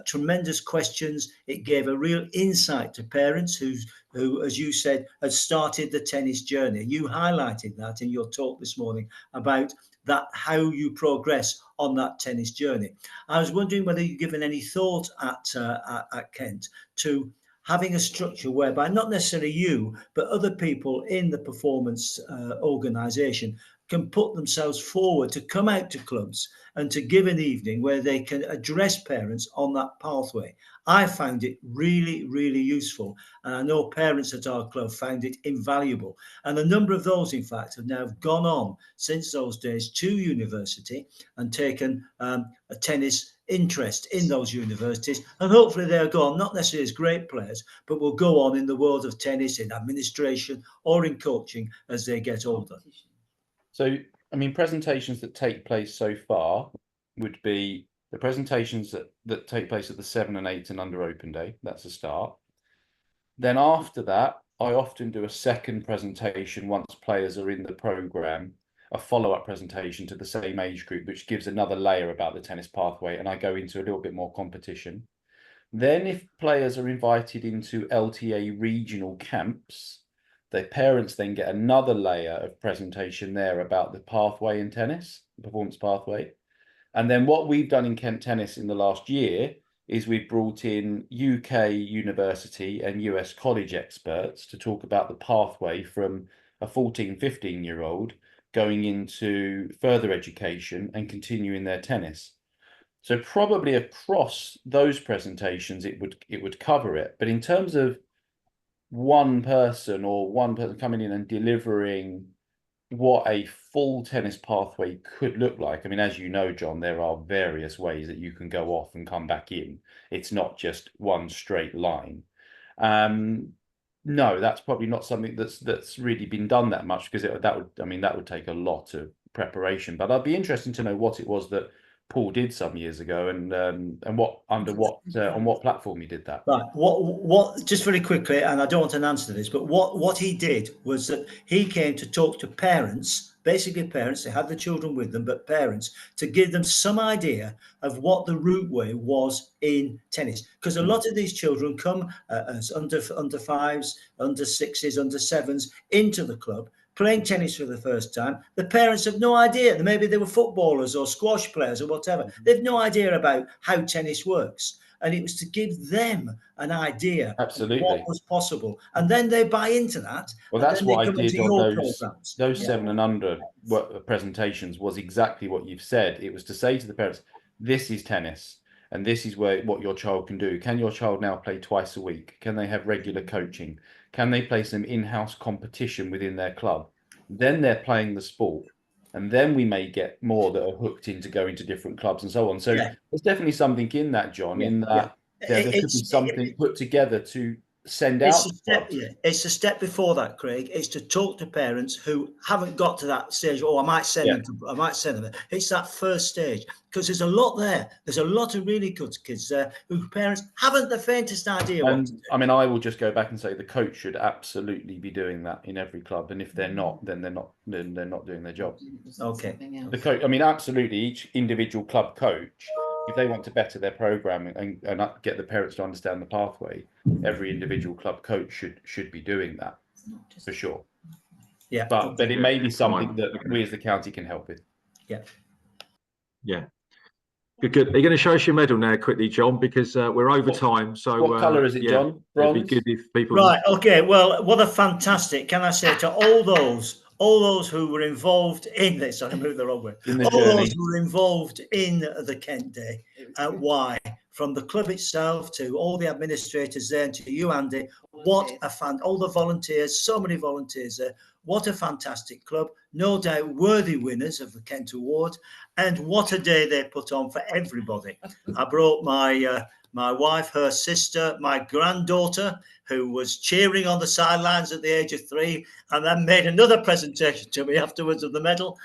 tremendous questions. It gave a real insight to parents who, as you said, had started the tennis journey. You highlighted that in your talk this morning about that, how you progress on that tennis journey. I was wondering whether you've given any thought at Kent to having a structure whereby not necessarily you, but other people in the performance organisation can put themselves forward to come out to clubs and to give an evening where they can address parents on that pathway. I found it really, really useful. And I know parents at our club found it invaluable. And a number of those, in fact, have now gone on since those days to university and taken a tennis interest in those universities. And hopefully they'll go on, not necessarily as great players, but will go on in the world of tennis, in administration or in coaching as they get older. So, I mean, presentations that take place so far would be the presentations that take place at the 7 and 8 and under open day. That's a start. Then after that, I often do a second presentation once players are in the programme, a follow-up presentation to the same age group, which gives another layer about the tennis pathway, and I go into a little bit more competition. Then if players are invited into LTA regional camps, their parents then get another layer of presentation there about the pathway in tennis, the performance pathway. And then what we've done in Kent Tennis in the last year is we've brought in UK university and US college experts to talk about the pathway from a 14, 15-year-old going into further education and continuing their tennis. So probably across those presentations, it would cover it. But in terms of one person coming in and delivering what a full tennis pathway could look like. I mean, as you know, John, there are various ways that you can go off and come back in. It's not just one straight line. No, that's probably not something that's really been done that much, because that would take a lot of preparation. But I'd be interested to know what it was that Paul did some years ago, and what on what platform he did that. Right. What? Just very quickly, and I don't want an answer to this, but what he did was that he came to talk to parents, basically parents. They had the children with them, but parents, to give them some idea of what the route way was in tennis, because a lot of these children come as under fives, under sixes, under sevens into the club, playing tennis for the first time. The parents have no idea. Maybe they were footballers or squash players or whatever. They've no idea about how tennis works. And it was to give them an idea of what was possible. And then they buy into that. Well, that's what I did on those 7 and under presentations, was exactly what you've said. It was to say to the parents, this is tennis. And this is what your child can do. Can your child now play twice a week? Can they have regular coaching? Can they play some in-house competition within their club? Then they're playing the sport. And then we may get more that are hooked into going to different clubs and so on. So there's definitely something in that, John, in that there could be something put together to send out. It's a step before that, Craig. It's to talk to parents who haven't got to that stage. Oh, I might send them. It's that first stage, because there's a lot there. There's a lot of really good kids there whose parents haven't the faintest idea. And I mean, I will just go back and say the coach should absolutely be doing that in every club. And if they're not, then they're not doing their job. Okay. The coach, I mean, absolutely, each individual club coach, if they want to better their programming and get the parents to understand the pathway, every individual club coach should be doing that for sure. Yeah. But it may be something that we as the county can help with. Yeah. Yeah. Good. Are you going to show us your medal now quickly, John? Because we're over time. So what colour is it, John? Bronze? It'd be good if people. Right. Okay. Well, what a fantastic! Can I say to all those who were involved in this? I moved the wrong way. Those who were involved in the Kent Day. Why? From the club itself to all the administrators there, and to you, Andy. What a all the volunteers, so many volunteers there. What a fantastic club. No doubt worthy winners of the Kent Award. And what a day they put on for everybody. I brought my wife, her sister, my granddaughter, who was cheering on the sidelines at the age of 3, and then made another presentation to me afterwards of the medal.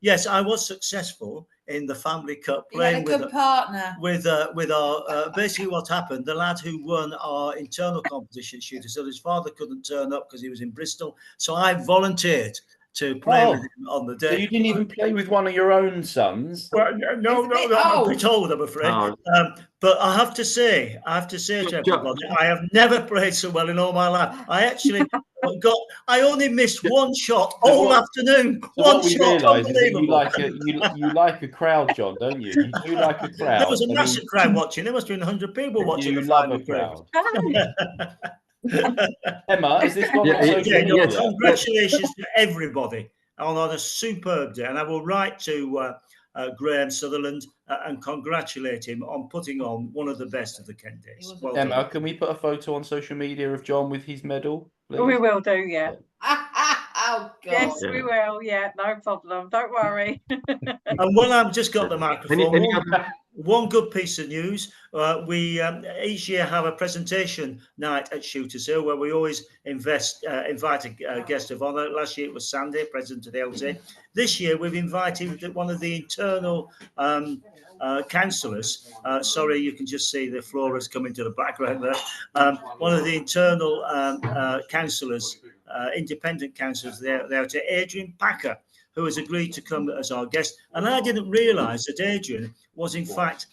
Yes, I was successful in the family cup, playing with our basically what happened, the lad who won our internal competition shooter, so his father couldn't turn up because he was in Bristol, so I volunteered to play with him on the day. So you didn't even play with one of your own sons? Well, no, I'm a bit old, I'm afraid. But I have to say to everybody, I have never played so well in all my life. I actually I only missed one shot all afternoon. What we realise is that you like a crowd, John, don't you? You do like a crowd. There was a massive crowd watching. There must have been 100 people watching. You love a crowd. Emma, is this one congratulations to everybody on a superb day, and I will write to Graham Sutherland and congratulate him on putting on one of the best of the Kent Days. Well Emma, done. can we put a photo on social media of John with his medal, please? We will do, yeah. Oh, God. Yes, we will, yeah, no problem. Don't worry. And while I've just got the microphone, one good piece of news. We each year have a presentation night at Shooters Hill where we always invite a guest of honour. Last year it was Sandy, president of the LTA. This year we've invited one of the internal councillors. Sorry, you can just see the floras coming to the background there. One of the internal councillors, independent councillors there, to Adrian Packer, who has agreed to come as our guest. And I didn't realise that Adrian was in fact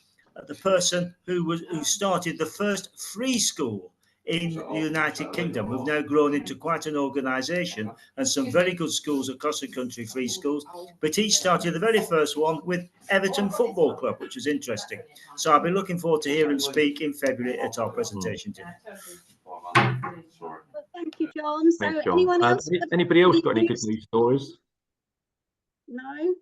the person who started the first free school in the United Kingdom. We've now grown into quite an organisation and some very good schools across the country, free schools. But he started the very first one with Everton Football Club, which was interesting. So I'll be looking forward to hearing him speak in February at our presentation dinner. Well, thank you, John. So anyone else? Anybody else got any good news stories? No.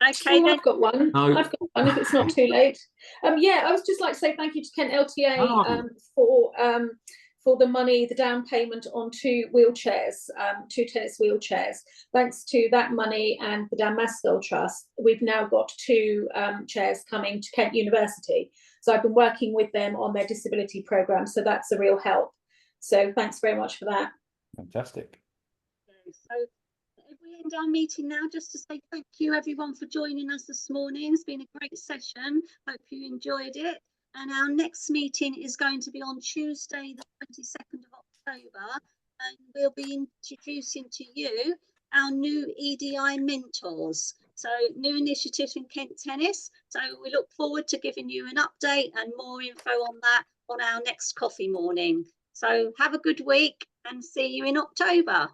Okay, I've got one. No. I've got one if it's not too late. Yeah, I was just like to say thank you to Kent LTA for the money, the down payment on 2 wheelchairs, 2 tennis wheelchairs. Thanks to that money and the Dan Maskell Trust, we've now got 2 chairs coming to Kent University. So I've been working with them on their disability programme. So that's a real help. So thanks very much for that. Fantastic. So if we end our meeting now just to say thank you everyone for joining us this morning. It's been a great session. Hope you enjoyed it. And our next meeting is going to be on Tuesday, the 22nd of October. And we'll be introducing to you our new EDI mentors. So new initiatives in Kent Tennis. So we look forward to giving you an update and more info on that on our next coffee morning. So have a good week and see you in October.